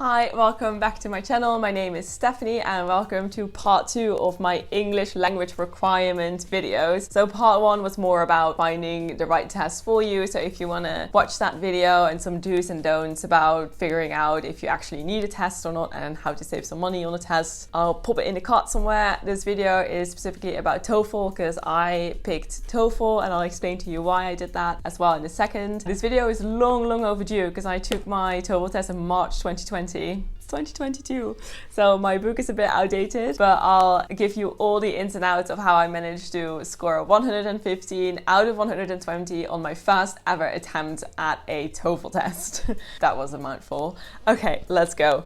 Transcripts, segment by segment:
Hi, welcome back to my channel. My name is Stephanie and welcome to part 2 of my English language requirement videos. So part 1 was more about finding the right test for you. So if you want to watch that video and some do's and don'ts about figuring out if you actually need a test or not and how to save some money on a test, I'll pop it in the card somewhere. This video is specifically about TOEFL because I picked TOEFL and I'll explain to you why I did that as well in a second. This video is long overdue because I took my TOEFL test in March 2020. It's 2022, so my book is a bit outdated, but I'll give you all the ins and outs of how I managed to score 115 out of 120 on my first ever attempt at a TOEFL test. That was a mouthful. Okay, let's go.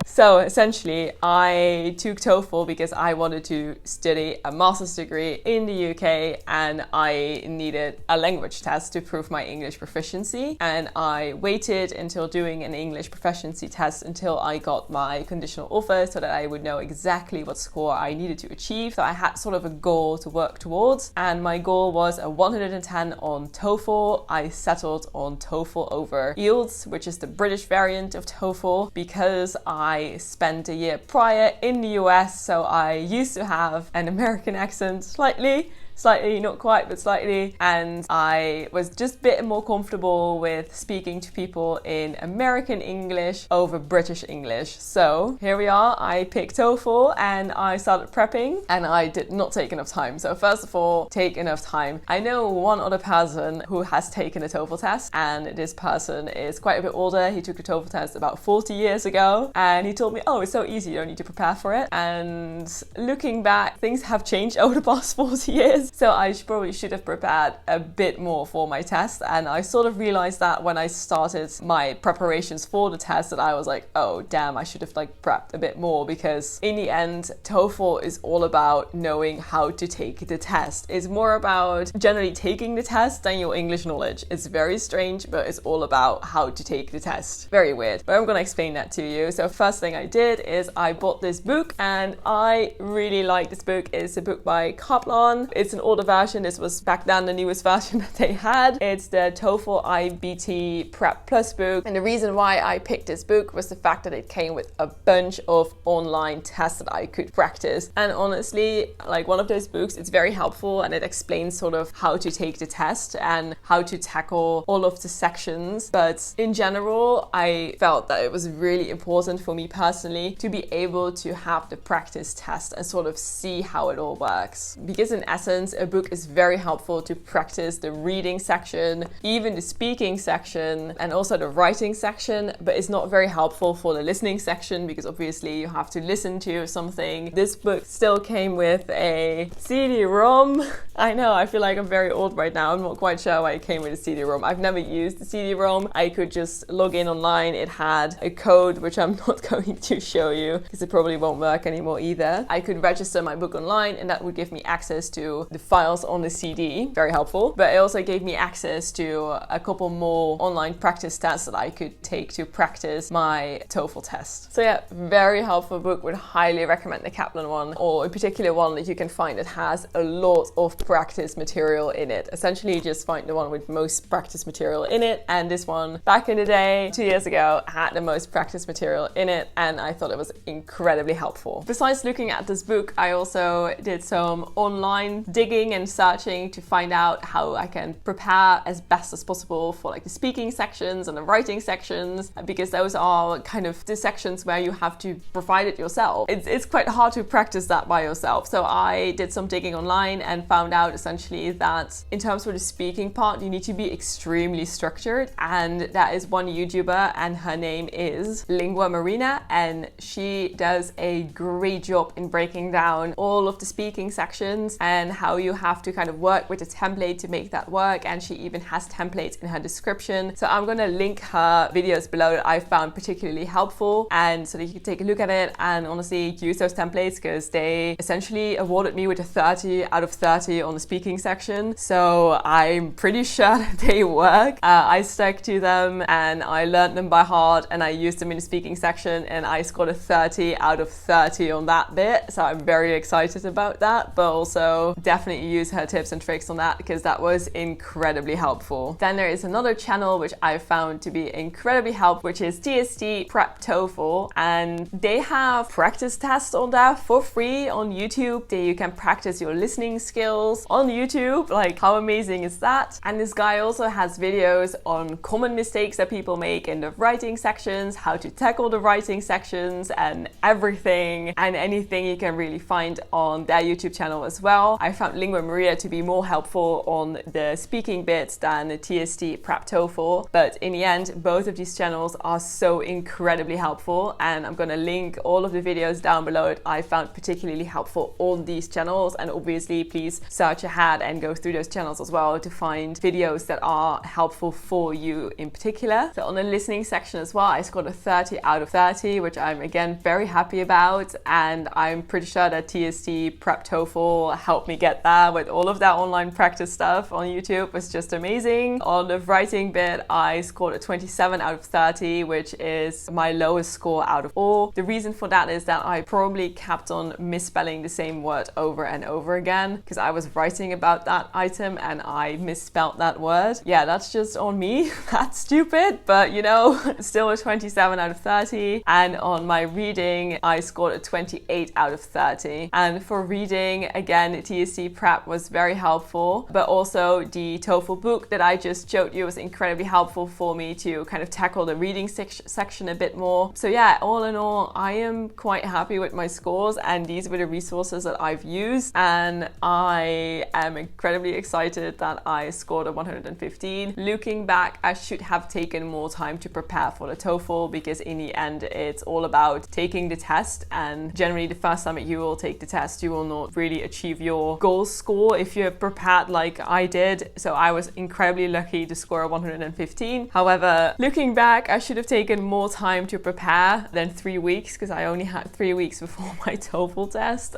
So essentially, I took TOEFL because I wanted to study a master's degree in the UK and I needed a language test to prove my English proficiency. And I waited until doing an English proficiency test until I got my conditional offer so that I would know exactly what score I needed to achieve. So I had sort of a goal to work towards, and my goal was a 110 on TOEFL. I settled on TOEFL over IELTS, which is the British variant of TOEFL, because I spent a year prior in the US, so I used to have an American accent, slightly, not quite, but slightly, and I was just a bit more comfortable with speaking to people in American English over British English. So here we are, I picked TOEFL and I started prepping, and I did not take enough time. So first of all, take enough time. I know one other person who has taken a TOEFL test, and this person is quite a bit older. He took a TOEFL test about 40 years ago, and he told me, oh, it's so easy, you don't need to prepare for it. And looking back, things have changed over the past 40 years. So I probably should have prepared a bit more for my test, and I sort of realized that when I started my preparations for the test, that I was like, oh damn, I should have prepped a bit more, because in the end TOEFL is all about knowing how to take the test. It's more about generally taking the test than your English knowledge. It's very strange, but it's all about how to take the test. Very weird, but I'm gonna explain that to you. So first thing I did is I bought this book, and I really like this book. It's a book by Kaplan. It's an older version. This was back then the newest version that they had. It's the TOEFL IBT Prep Plus book, and the reason why I picked this book was the fact that it came with a bunch of online tests that I could practice. And honestly, one of those books, it's very helpful, and it explains sort of how to take the test and how to tackle all of the sections. But in general, I felt that it was really important for me personally to be able to have the practice test and sort of see how it all works, because in essence a book is very helpful to practice the reading section, even the speaking section, and also the writing section, but it's not very helpful for the listening section because obviously you have to listen to something. This book still came with a CD-ROM. I know, I feel like I'm very old right now. I'm not quite sure why it came with a CD-ROM. I've never used the CD-ROM. I could just log in online. It had a code, which I'm not going to show you because it probably won't work anymore either. I could register my book online, and that would give me access to the files on the CD, very helpful, but it also gave me access to a couple more online practice tests that I could take to practice my TOEFL test. So yeah, very helpful book. Would highly recommend the Kaplan one, or a particular one that you can find that has a lot of practice material in it. Essentially just find the one with most practice material in it, and this one back in the day, 2 years ago, had the most practice material in it, and I thought it was incredibly helpful. Besides looking at this book, I also did some online digging and searching to find out how I can prepare as best as possible for the speaking sections and the writing sections, because those are kind of the sections where you have to provide it yourself. It's quite hard to practice that by yourself. So I did some digging online and found out essentially that in terms of the speaking part, you need to be extremely structured, and that is one YouTuber, and her name is Lingua Marina, and she does a great job in breaking down all of the speaking sections and how you have to kind of work with a template to make that work, and she even has templates in her description. So I'm gonna link her videos below that I found particularly helpful, and so that you can take a look at it and honestly use those templates, because they essentially awarded me with a 30 out of 30 on the speaking section. So I'm pretty sure that they work. I stuck to them and I learned them by heart, and I used them in the speaking section, and I scored a 30 out of 30 on that bit. So I'm very excited about that, but also definitely definitely use her tips and tricks on that because that was incredibly helpful. Then there is another channel which I found to be incredibly helpful, which is TST Prep TOEFL, and they have practice tests on there for free on YouTube. There you can practice your listening skills on YouTube. Like, how amazing is that? And this guy also has videos on common mistakes that people make in the writing sections, how to tackle the writing sections, and everything and anything you can really find on their YouTube channel as well. I found Lingua Marina to be more helpful on the speaking bits than the TST Prep TOEFL, but in the end both of these channels are so incredibly helpful, and I'm gonna link all of the videos down below that I found particularly helpful on these channels. And obviously please search ahead and go through those channels as well to find videos that are helpful for you in particular. So on the listening section as well, I scored a 30 out of 30, which I'm again very happy about, and I'm pretty sure that TST Prep TOEFL helped me get there with all of that online practice stuff on YouTube. Was just amazing. On the writing bit, I scored a 27 out of 30, which is my lowest score out of all. The reason for that is that I probably kept on misspelling the same word over and over again because I was writing about that item and I misspelled that word. Yeah, that's just on me. That's stupid, but you know, still a 27 out of 30. And on my reading, I scored a 28 out of 30. And for reading, again, TST Prep was very helpful, but also the TOEFL book that I just showed you was incredibly helpful for me to kind of tackle the reading section a bit more. So yeah, all in all, I am quite happy with my scores, and these were the resources that I've used, and I am incredibly excited that I scored a 115. Looking back, I should have taken more time to prepare for the TOEFL because in the end it's all about taking the test, and generally the first time that you will take the test you will not really achieve your goal score if you're prepared like I did. So I was incredibly lucky to score a 115. However, looking back, I should have taken more time to prepare than 3 weeks because I only had 3 weeks before my TOEFL test,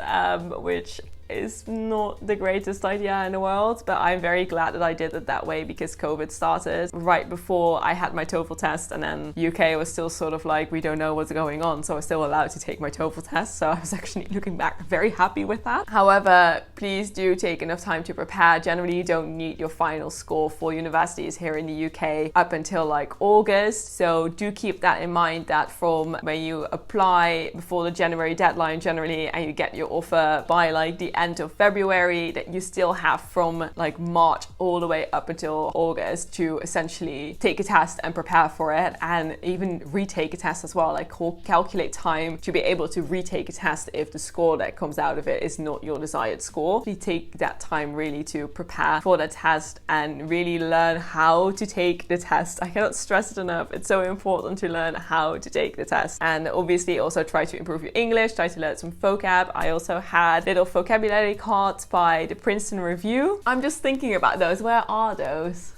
which is not the greatest idea in the world, but I'm very glad that I did it that way because COVID started right before I had my TOEFL test, and then UK was still sort of like, we don't know what's going on, so I was still allowed to take my TOEFL test. So I was actually, looking back, very happy with that. However, please do take enough time to prepare. Generally, you don't need your final score for universities here in the UK up until like August, so do keep that in mind, that from when you apply before the January deadline generally and you get your offer by like the end of February, that you still have from like March all the way up until August to essentially take a test and prepare for it, and even retake a test as well, like calculate time to be able to retake a test if the score that comes out of it is not your desired score. Please take that time really to prepare for the test and really learn how to take the test. I cannot stress it enough. It's so important to learn how to take the test, and obviously also try to improve your English, try to learn some vocab. I also had little vocabulary cards by the Princeton Review. I'm just thinking about those. Where are those?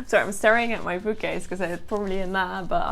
Sorry, I'm staring at my bookcase because they're probably in there, but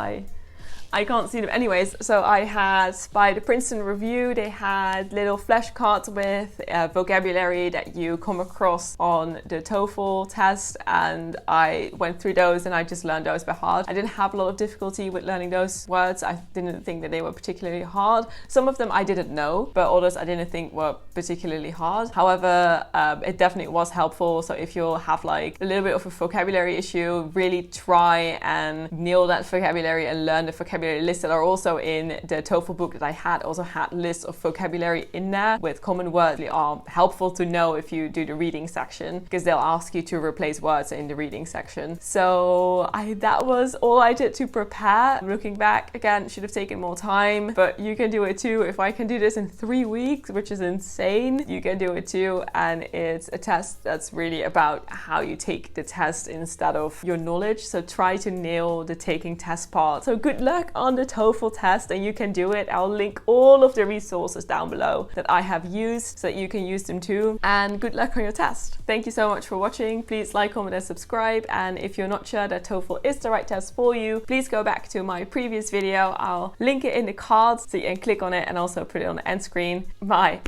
I can't see them. Anyways, so I had, by the Princeton Review, they had little flashcards with vocabulary that you come across on the TOEFL test, and I went through those and I just learned those by heart. I didn't have a lot of difficulty with learning those words. I didn't think that they were particularly hard. Some of them I didn't know, but others I didn't think were particularly hard. However, it definitely was helpful. So if you have like a little bit of a vocabulary issue, really try and nail that vocabulary and learn the vocabulary lists that are also in the TOEFL book that I had. Also had lists of vocabulary in there with common words. They are helpful to know if you do the reading section because they'll ask you to replace words in the reading section. So that was all I did to prepare. Looking back, again, should have taken more time, but you can do it too. If I can do this in 3 weeks, which is insane, you can do it too. And it's a test that's really about how you take the test instead of your knowledge. So try to nail the taking test part. So good luck on the TOEFL test, and you can do it. I'll link all of the resources down below that I have used so that you can use them too. And good luck on your test. Thank you so much for watching. Please like, comment and subscribe. And if you're not sure that TOEFL is the right test for you, please go back to my previous video. I'll link it in the cards so you can click on it and also put it on the end screen. Bye.